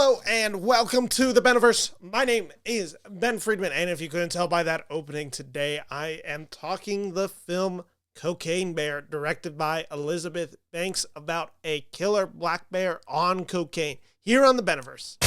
Hello and welcome to the Beniverse. My name is Ben Friedman, and if you couldn't tell by that opening today, I am talking the film Cocaine Bear, directed by Elizabeth Banks, about a killer black bear on cocaine, here on the Beniverse.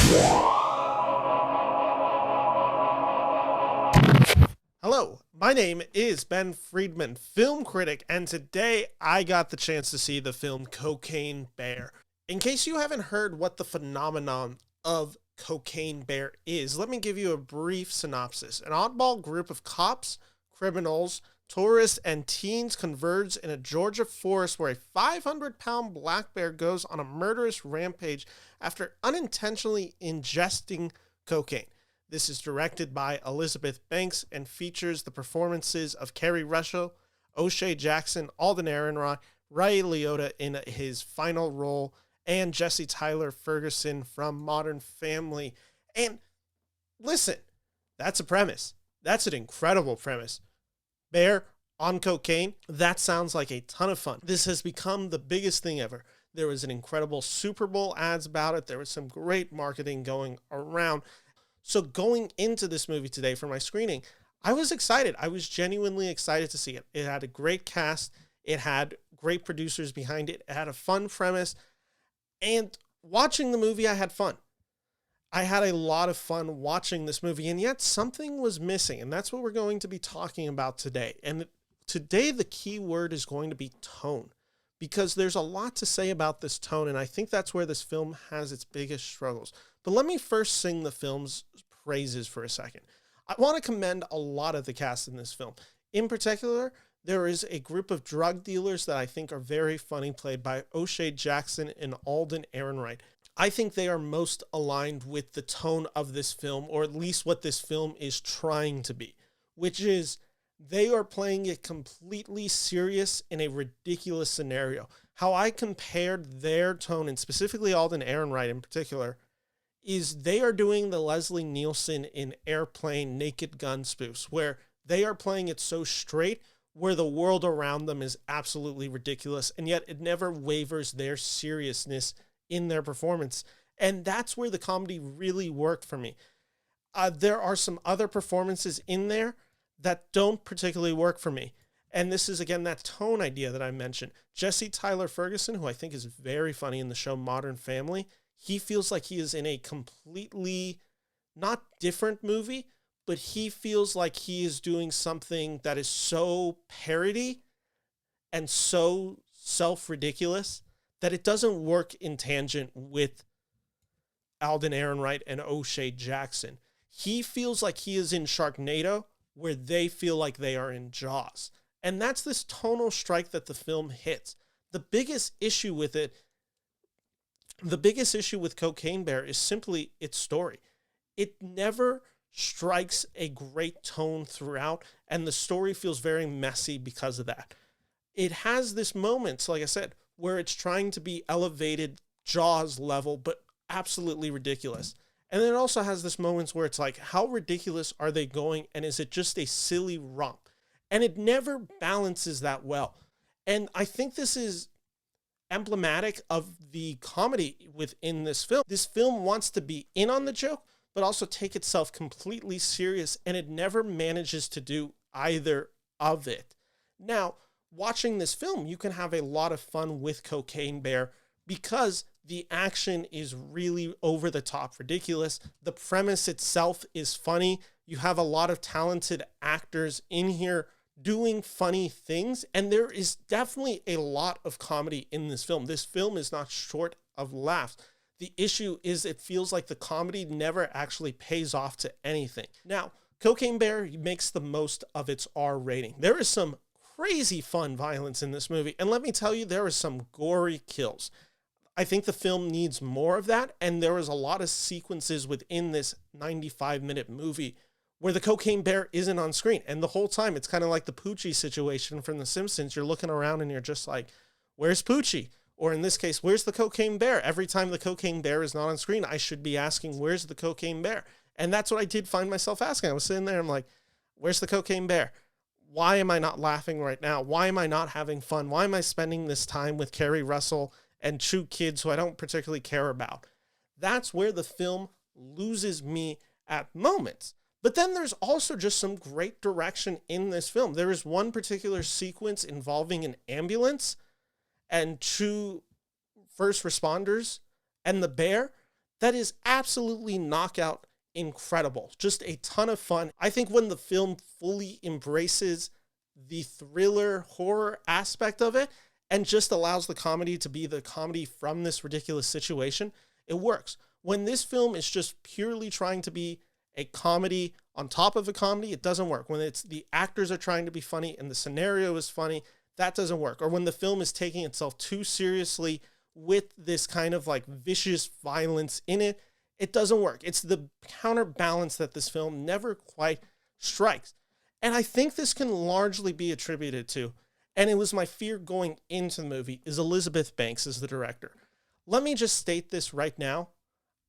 Hello, my name is Ben Friedman, film critic, and today I got the chance to see the film Cocaine Bear. In case you haven't heard what the phenomenon of Cocaine Bear is, let me give you a brief synopsis. An oddball group of cops, criminals, tourists, and teens converge in a Georgia forest where a 500-pound black bear goes on a murderous rampage after unintentionally ingesting cocaine. This is directed by Elizabeth Banks and features the performances of Keri Russell, O'Shea Jackson, Alden Ehrenreich, Ray Liotta in his final role, and Tyler Ferguson from Modern Family. And listen, that's a premise. That's an incredible premise. Bear on cocaine, that sounds like a ton of fun. This has become the biggest thing ever. There was an incredible Super Bowl ads about it. There was some great marketing going around. So going into this movie today for my screening, I was excited. I was genuinely excited to see it. It had a great cast. It had great producers behind it. It had a fun premise. And watching the movie, I had fun. I had a lot of fun watching this movie, and yet something was missing, and that's what we're going to be talking about today. And today, the key word is going to be tone, because there's a lot to say about this tone, and I think that's where this film has its biggest struggles. But let me first sing the film's praises for a second. I want to commend a lot of the cast in this film. In particular, there is a group of drug dealers that I think are very funny, played by O'Shea Jackson and Alden Ehrenreich. I think they are most aligned with the tone of this film, or at least what this film is trying to be, which is they are playing it completely serious in a ridiculous scenario. How I compared their tone, and specifically Alden Ehrenreich in particular, is they are doing the Leslie Nielsen in Airplane Naked Gun spoofs, where they are playing it so straight, where the world around them is absolutely ridiculous, and yet it never wavers their seriousness in their performance. And that's where the comedy really worked for me. There are some other performances in there that don't particularly work for me. And this is, again, that tone idea that I mentioned. Tyler Ferguson, who I think is very funny in the show Modern Family, he feels like he is in a completely not different movie, but he feels like he is doing something that is so parody and so self-ridiculous that it doesn't work in tangent with Alden Ehrenreich and O'Shea Jackson. He feels like he is in Sharknado, where they feel like they are in Jaws. And that's this tonal strike that the film hits. The biggest issue with Cocaine Bear is simply its story. It never strikes a great tone throughout, and the story feels very messy because of that. It has this moment, like I said, where it's trying to be elevated Jaws level, but absolutely ridiculous. And then it also has this moments where it's like, how ridiculous are they going, and is it just a silly romp? And it never balances that well. And I think this is emblematic of the comedy within this film. This film wants to be in on the joke, but also take itself completely serious, and it never manages to do either of it. Now, watching this film, you can have a lot of fun with Cocaine Bear because the action is really over-the-top ridiculous. The premise itself is funny. You have a lot of talented actors in here doing funny things, and there is definitely a lot of comedy in this film. This film is not short of laughs. The issue is it feels like the comedy never actually pays off to anything. Now, Cocaine Bear makes the most of its R rating. There is some crazy fun violence in this movie, and let me tell you, there is some gory kills. I think the film needs more of that, and there is a lot of sequences within this 95-minute movie where the Cocaine Bear isn't on screen. And the whole time, it's kind of like the Poochie situation from The Simpsons. You're looking around and you're just like, where's Poochie? Or in this case, where's the Cocaine Bear? Every time the Cocaine Bear is not on screen, I should be asking, where's the Cocaine Bear? And that's what I did find myself asking. I was sitting there, I'm like, where's the Cocaine Bear? Why am I not laughing right now? Why am I not having fun? Why am I spending this time with Keri Russell and two kids who I don't particularly care about? That's where the film loses me at moments. But then there's also just some great direction in this film. There is one particular sequence involving an ambulance and two first responders and the bear that is absolutely knockout incredible. Just a ton of fun. I think when the film fully embraces the thriller horror aspect of it and just allows the comedy to be the comedy from this ridiculous situation, it works. When this film is just purely trying to be a comedy on top of a comedy, it doesn't work. When it's the actors are trying to be funny and the scenario is funny, that doesn't work. Or when the film is taking itself too seriously with this kind of like vicious violence in it, it doesn't work. It's the counterbalance that this film never quite strikes. And I think this can largely be attributed to, and it was my fear going into the movie, is Elizabeth Banks as the director. Let me just state this right now.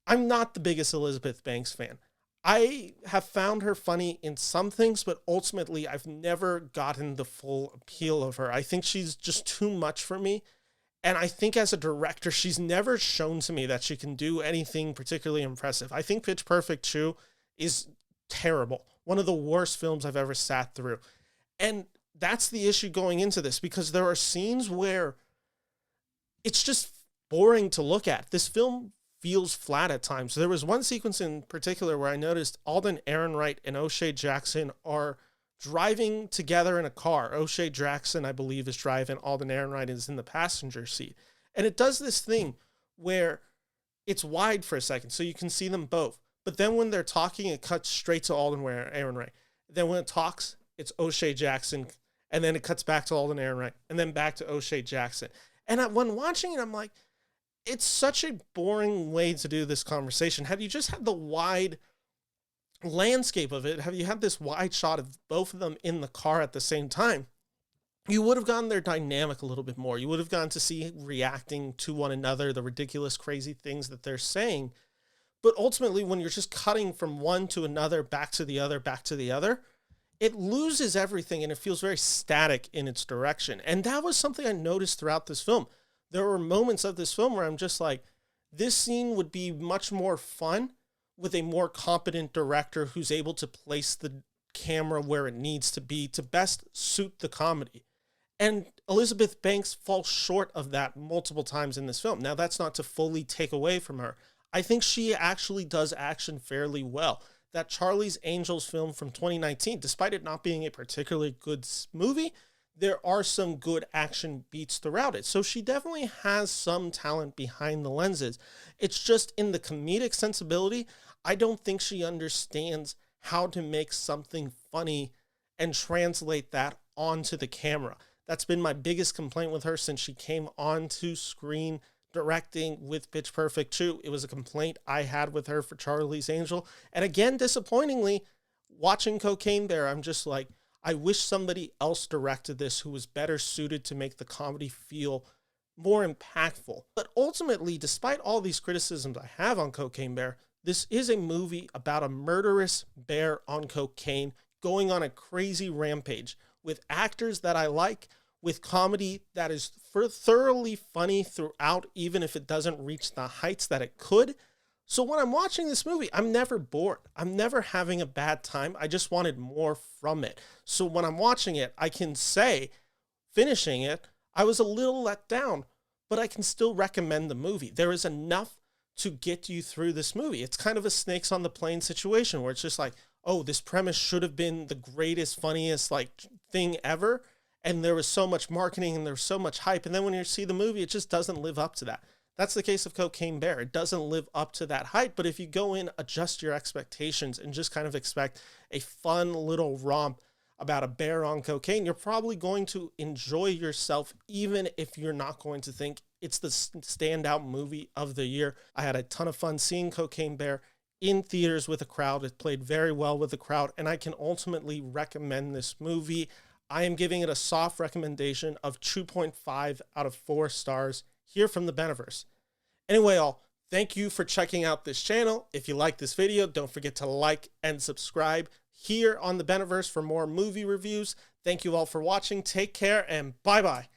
I'm not the biggest Elizabeth Banks fan. I have found her funny in some things, but ultimately I've never gotten the full appeal of her. I think she's just too much for me. And I think as a director, she's never shown to me that she can do anything particularly impressive. I think Pitch Perfect 2 is terrible. One of the worst films I've ever sat through. And that's the issue going into this, because there are scenes where it's just boring to look at. This film feels flat at times. There was one sequence in particular where I noticed Alden Ehrenreich and O'Shea Jackson are driving together in a car. O'Shea Jackson, I believe, is driving. Alden Ehrenreich is in the passenger seat. And it does this thing where it's wide for a second, so you can see them both. But then when they're talking, it cuts straight to Alden Ehrenreich. Then when it talks, it's O'Shea Jackson. And then it cuts back to Alden Ehrenreich. And then back to O'Shea Jackson. And when watching it, I'm like, it's such a boring way to do this conversation. Have you just had the wide landscape of it? Have you had this wide shot of both of them in the car at the same time? You would have gotten their dynamic a little bit more. You would have gotten to see reacting to one another, the ridiculous, crazy things that they're saying. But ultimately, when you're just cutting from one to another, back to the other, back to the other, it loses everything and it feels very static in its direction. And that was something I noticed throughout this film. There were moments of this film where I'm just like, this scene would be much more fun with a more competent director who's able to place the camera where it needs to be to best suit the comedy. And Elizabeth Banks falls short of that multiple times in this film. Now, that's not to fully take away from her. I think she actually does action fairly well. That Charlie's Angels film from 2019, despite it not being a particularly good movie, there are some good action beats throughout it. So she definitely has some talent behind the lenses. It's just in the comedic sensibility, I don't think she understands how to make something funny and translate that onto the camera. That's been my biggest complaint with her since she came onto screen directing with Pitch Perfect 2. It was a complaint I had with her for Charlie's Angel. And again, disappointingly, watching Cocaine Bear, I'm just like, I wish somebody else directed this who was better suited to make the comedy feel more impactful. But ultimately, despite all these criticisms I have on Cocaine Bear, this is a movie about a murderous bear on cocaine going on a crazy rampage with actors that I like, with comedy that is thoroughly funny throughout, even if it doesn't reach the heights that it could. So when I'm watching this movie, I'm never bored. I'm never having a bad time. I just wanted more from it. So when I'm watching it, I can say, finishing it, I was a little let down, but I can still recommend the movie. There is enough to get you through this movie. It's kind of a snakes on the plane situation where it's just like, oh, this premise should have been the greatest, funniest thing ever. And there was so much marketing and there was so much hype. And then when you see the movie, it just doesn't live up to that. That's the case of Cocaine Bear. It doesn't live up to that hype. But if you go in, adjust your expectations and just kind of expect a fun little romp about a bear on cocaine, you're probably going to enjoy yourself, even if you're not going to think it's the standout movie of the year. I had a ton of fun seeing Cocaine Bear in theaters with a crowd. It played very well with the crowd, and I can ultimately recommend this movie. I am giving it a soft recommendation of 2.5 out of 4 stars here from the Beneverse. Anyway, all, thank you for checking out this channel. If you like this video, don't forget to like and subscribe here on the Beneverse for more movie reviews. Thank you all for watching. Take care and bye-bye.